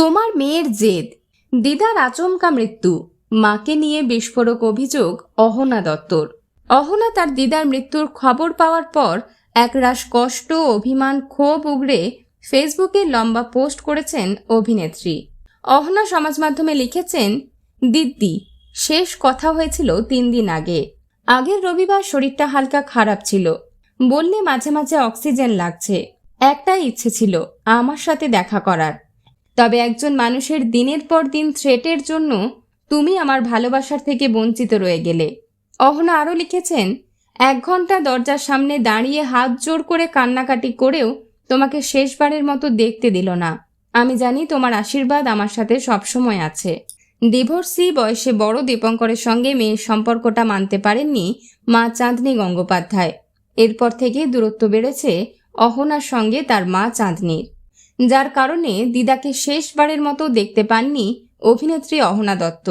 তোমার মেয়ের জেদ, দিদার আচমকা মৃত্যু, মাকে নিয়ে বিস্ফোরক অভিযোগ অহনা দত্তর। অহনা তার দিদার মৃত্যুর খবর পাওয়ার পর একরাশ কষ্ট, অভিমান, ক্ষোভ উগরে ফেসবুকে লম্বা পোস্ট করেছেন অভিনেত্রী। অহনা সমাজ মাধ্যমে লিখেছেন, দিদি, শেষ কথা হয়েছিল 3 দিন আগে। আগের রবিবার শরীরটা হালকা খারাপ ছিল, বললে মাঝে মাঝে অক্সিজেন লাগছে। একটাই ইচ্ছে ছিল আমার সাথে দেখা করার, তবে একজন মানুষের দিনের পর দিন থ্রেটের জন্য তুমি আমার ভালোবাসার থেকে বঞ্চিত রয়ে গেলে। অহনা আরও লিখেছেন, 1 ঘন্টা দরজার সামনে দাঁড়িয়ে হাত জোর করে কান্নাকাটি করেও তোমাকে শেষবারের মতো দেখতে দিল না। আমি জানি তোমার আশীর্বাদ আমার সাথে সবসময় আছে। ডিভোর্সি বয়সে বড় দীপঙ্করের সঙ্গে মেয়ের সম্পর্কটা মানতে পারেননি মা চাঁদনী গঙ্গোপাধ্যায়। এরপর থেকে দূরত্ব বেড়েছে অহনার সঙ্গে তার মা চাঁদনীর, যার কারণে দিদাকে শেষবারের মতো দেখতে পাননি অভিনেত্রী অহনা দত্ত।